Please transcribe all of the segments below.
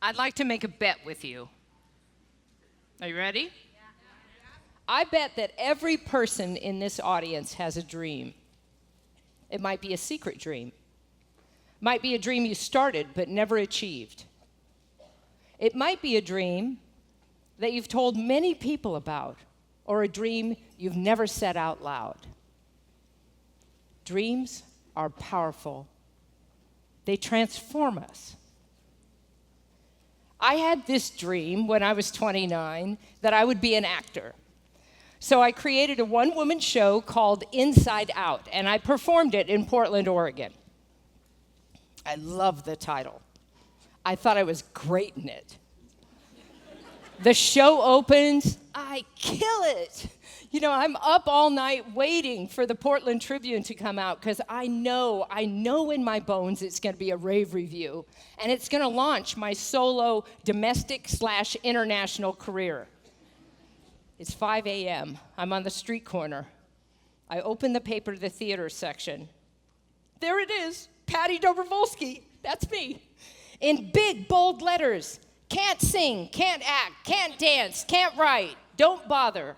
I'd like to make a bet with you. Are you ready? I bet that every person in this audience has a dream. It might be a secret dream. It might be a dream you started but never achieved. It might be a dream that you've told many people about, or a dream you've never said out loud. Dreams are powerful. They transform us. I had this dream when I was 29 that I would be an actor. So I created a one-woman show called Inside Out, and I performed it in Portland, Oregon. I love the title. I thought I was great in it. The show opens, I kill it. You know, I'm up all night waiting for the Portland Tribune to come out because I know in my bones it's going to be a rave review, and it's going to launch my solo domestic/international career. It's 5 a.m. I'm on the street corner. I open the paper to the theater section. There it is, Patti Dobrowolski. That's me. In big, bold letters. Can't sing, can't act, can't dance, can't write. Don't bother.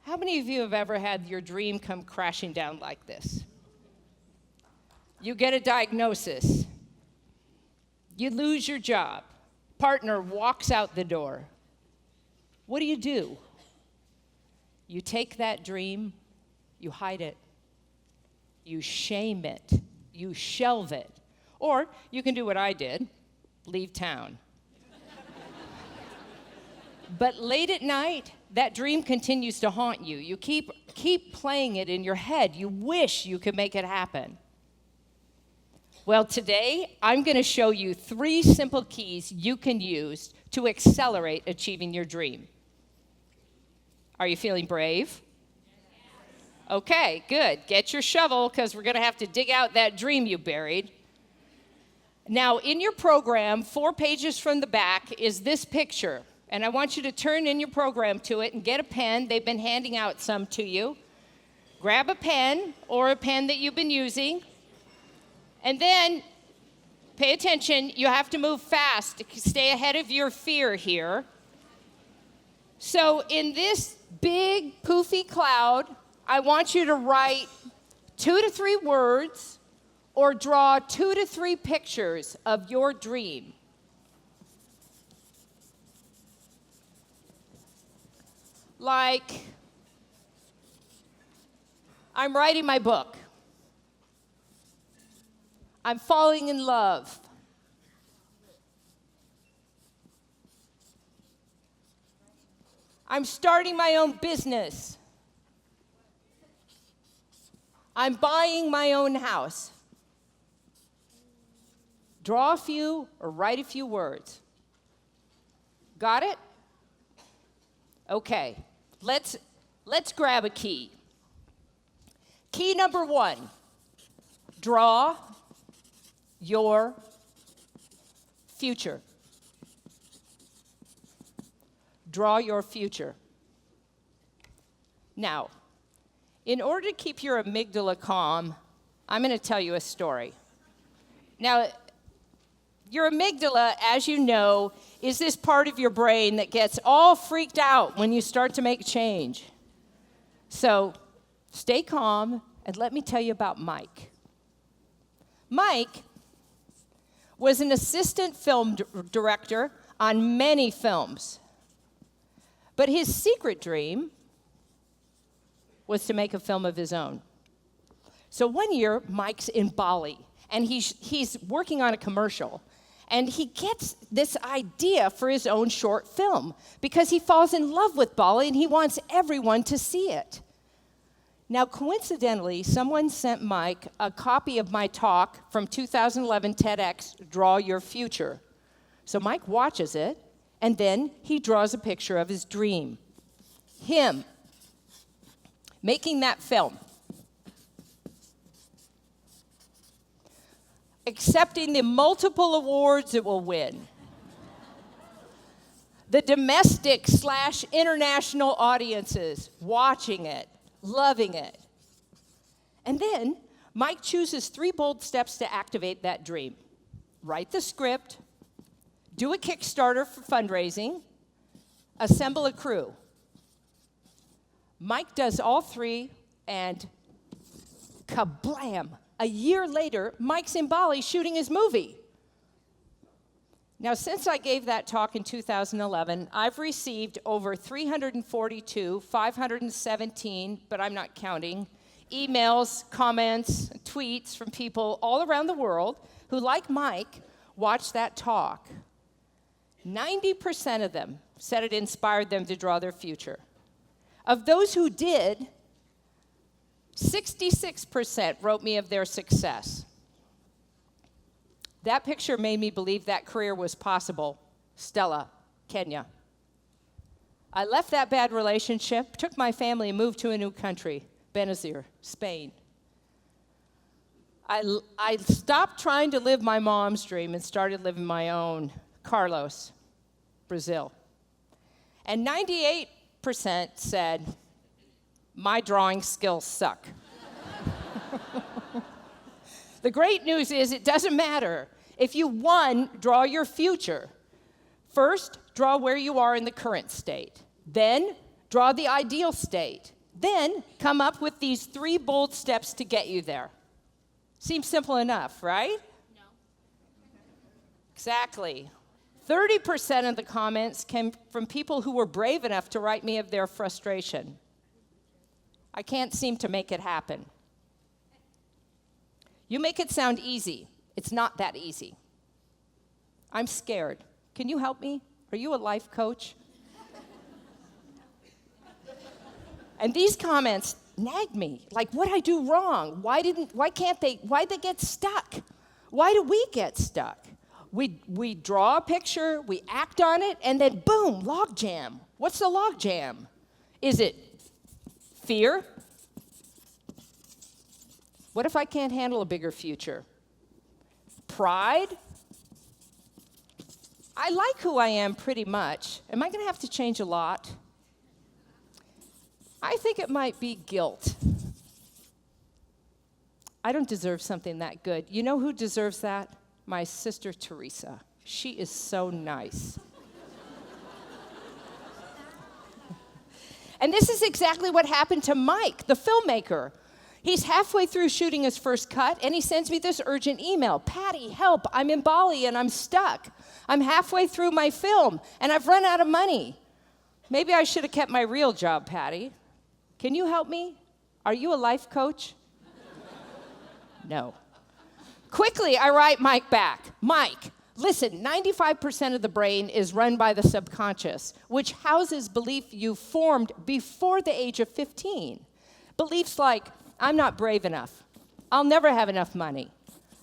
How many of you have ever had your dream come crashing down like this? You get a diagnosis. You lose your job. Partner walks out the door. What do? You take that dream, you hide it, you shame it, you shelve it. Or you can do what I did, leave town. But late at night, that dream continues to haunt you. You keep playing it in your head. You wish you could make it happen. Well, today, I'm going to show you 3 simple keys you can use to accelerate achieving your dream. Are you feeling brave? Okay, good. Get your shovel, because we're going to have to dig out that dream you buried. Now, in your program, 4 pages from the back is this picture. And I want you to turn in your program to it and get a pen. They've been handing out some to you. Grab a pen or a pen that you've been using. And then, pay attention, you have to move fast to stay ahead of your fear here. So in this big, poofy cloud, I want you to write 2 to 3 words or draw 2 to 3 pictures of your dream. Like, I'm writing my book. I'm falling in love. I'm starting my own business. I'm buying my own house. Draw a few or write a few words. Got it? Okay, let's grab a key. Key number 1, draw your future. Draw your future. Now, in order to keep your amygdala calm, I'm going to tell you a story. Now, your amygdala, as you know, is this part of your brain that gets all freaked out when you start to make change. So, stay calm, and let me tell you about Mike. Mike was an assistant film director on many films. But his secret dream was to make a film of his own. So one year, Mike's in Bali, and he's working on a commercial, and he gets this idea for his own short film because he falls in love with Bali, and he wants everyone to see it. Now, coincidentally, someone sent Mike a copy of my talk from 2011 TEDx, Draw Your Future. So Mike watches it, and then he draws a picture of his dream. Him making that film. Accepting the multiple awards it will win. The domestic/international audiences watching it, loving it. And then Mike chooses 3 bold steps to activate that dream. Write the script, do a Kickstarter for fundraising, assemble a crew. Mike does all 3, and kablam! A year later, Mike's in Bali shooting his movie. Now, since I gave that talk in 2011, I've received over 342, 517, but I'm not counting, emails, comments, tweets from people all around the world who, like Mike, watched that talk. 90% of them said it inspired them to draw their future. Of those who did, 66% wrote me of their success. That picture made me believe that career was possible. Stella, Kenya. I left that bad relationship, took my family, and moved to a new country, Benazir, Spain. I stopped trying to live my mom's dream and started living my own, Carlos, Brazil. And 98% said, my drawing skills suck. The great news is it doesn't matter. If you, 1, draw your future. First, draw where you are in the current state. Then, draw the ideal state. Then, come up with these 3 bold steps to get you there. Seems simple enough, right? No. Exactly. 30% of the comments came from people who were brave enough to write me of their frustration. I can't seem to make it happen. You make it sound easy. It's not that easy. I'm scared. Can you help me? Are you a life coach? And these comments nagged me. Like, what'd I do wrong? Why'd they get stuck? Why do we get stuck? We draw a picture, we act on it, and then boom, log jam. What's the log jam? Is it fear? What if I can't handle a bigger future? Pride? I like who I am pretty much. Am I going to have to change a lot? I think it might be guilt. I don't deserve something that good. You know who deserves that? My sister Teresa. She is so nice. And this is exactly what happened to Mike, the filmmaker. He's halfway through shooting his first cut, and he sends me this urgent email. Patti, help, I'm in Bali and I'm stuck. I'm halfway through my film, and I've run out of money. Maybe I should have kept my real job, Patti. Can you help me? Are you a life coach? No. Quickly, I write Mike back. Mike, listen, 95% of the brain is run by the subconscious, which houses belief you formed before the age of 15. Beliefs like, I'm not brave enough. I'll never have enough money.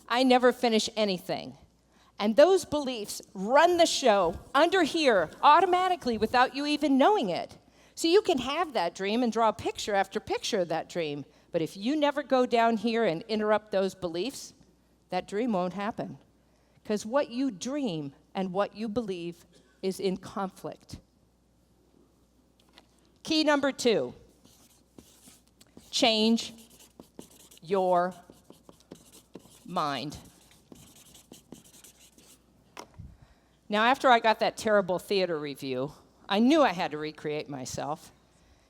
I never finish anything. And those beliefs run the show under here automatically without you even knowing it. So you can have that dream and draw picture after picture of that dream. But if you never go down here and interrupt those beliefs, that dream won't happen. Because what you dream and what you believe is in conflict. Key number 2, change your mind. Now, after I got that terrible theater review, I knew I had to recreate myself.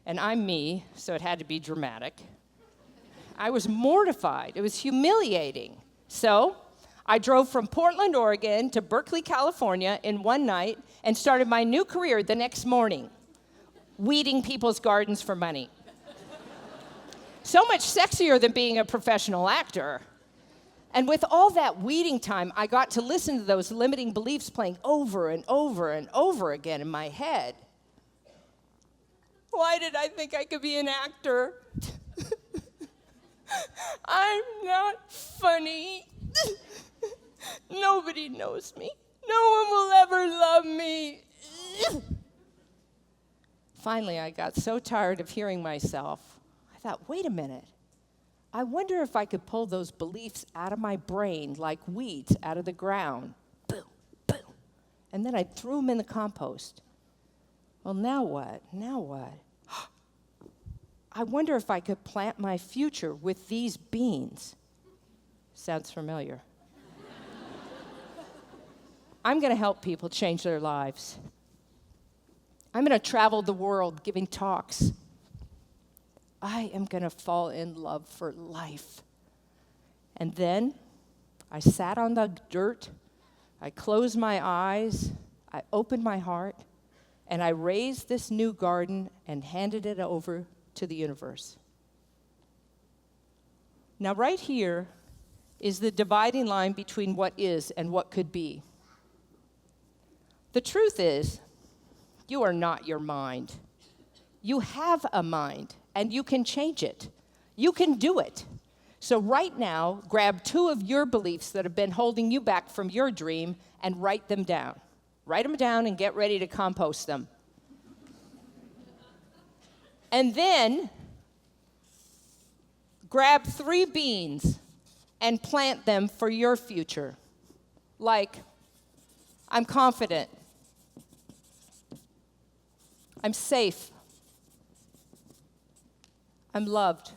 And I'm me, so it had to be dramatic. I was mortified. It was humiliating. So I drove from Portland, Oregon to Berkeley, California in one night and started my new career the next morning, weeding people's gardens for money. So much sexier than being a professional actor. And with all that weeding time, I got to listen to those limiting beliefs playing over and over and over again in my head. Why did I think I could be an actor? I'm not funny. Nobody knows me. No one will ever love me. Finally, I got so tired of hearing myself, I thought, wait a minute. I wonder if I could pull those beliefs out of my brain like weeds out of the ground. Boom, boom. And then I threw them in the compost. Well, now what? Now what? I wonder if I could plant my future with these beans. Sounds familiar. I'm going to help people change their lives. I'm going to travel the world giving talks. I am going to fall in love for life. And then I sat on the dirt, I closed my eyes, I opened my heart, and I raised this new garden and handed it over to the universe. Now, right here is the dividing line between what is and what could be. The truth is, you are not your mind. You have a mind, and you can change it. You can do it. So right now, grab 2 of your beliefs that have been holding you back from your dream and write them down. Write them down and get ready to compost them. And then grab 3 beans and plant them for your future. Like, I'm confident. I'm safe. I'm loved.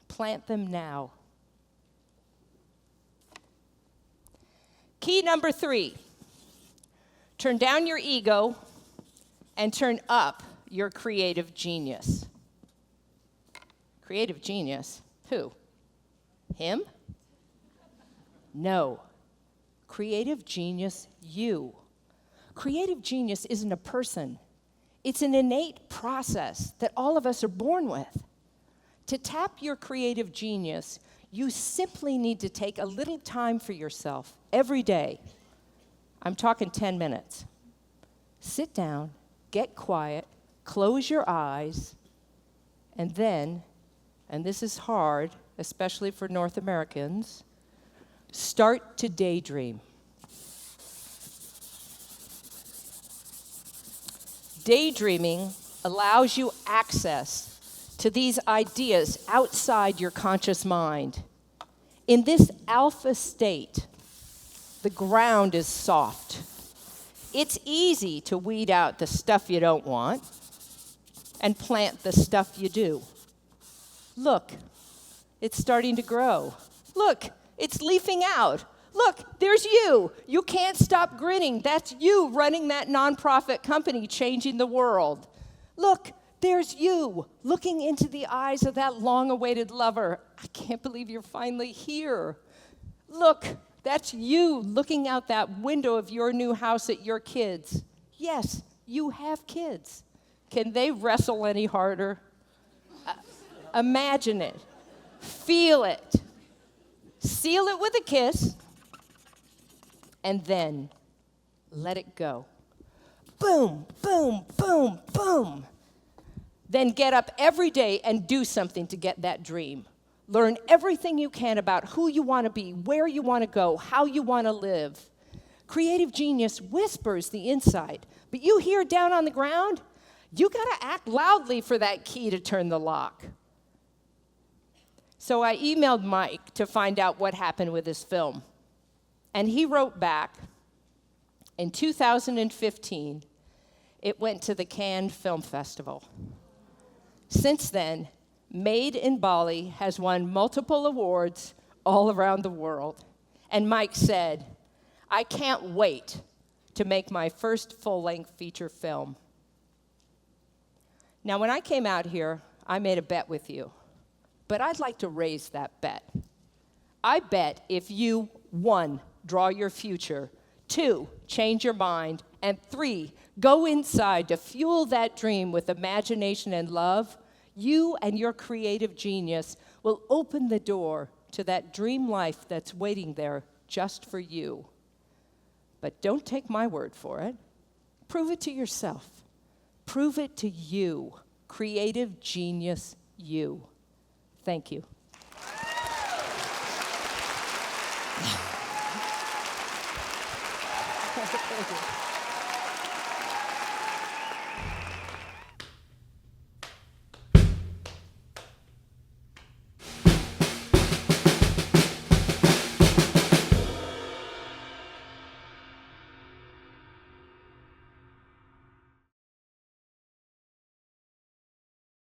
Plant them now. Key number 3, turn down your ego and turn up your creative genius. Creative genius? Who? Him? No. Creative genius, you. Creative genius isn't a person. It's an innate process that all of us are born with. To tap your creative genius, you simply need to take a little time for yourself every day. I'm talking 10 minutes. Sit down, get quiet, close your eyes, and then, and this is hard, especially for North Americans, start to daydream. Daydreaming allows you access to these ideas outside your conscious mind. In this alpha state, the ground is soft. It's easy to weed out the stuff you don't want and plant the stuff you do. Look, it's starting to grow. Look, it's leafing out. Look, there's you. You can't stop grinning. That's you running that nonprofit company, changing the world. Look, there's you looking into the eyes of that long-awaited lover. I can't believe you're finally here. Look, that's you looking out that window of your new house at your kids. Yes, you have kids. Can they wrestle any harder? Imagine it. Feel it. Seal it with a kiss. And then let it go. Boom, boom, boom, boom. Then get up every day and do something to get that dream. Learn everything you can about who you want to be, where you want to go, how you want to live. Creative genius whispers the insight, but you here down on the ground, you got to act loudly for that key to turn the lock. So I emailed Mike to find out what happened with his film. And he wrote back, in 2015, it went to the Cannes Film Festival. Since then, Made in Bali has won multiple awards all around the world. And Mike said, I can't wait to make my first full-length feature film. Now, when I came out here, I made a bet with you. But I'd like to raise that bet. I bet if you, 1, draw your future, 2, change your mind, and 3, go inside to fuel that dream with imagination and love, you and your creative genius will open the door to that dream life that's waiting there just for you. But don't take my word for it. Prove it to yourself. Prove it to you, creative genius you. Thank you. Thank you.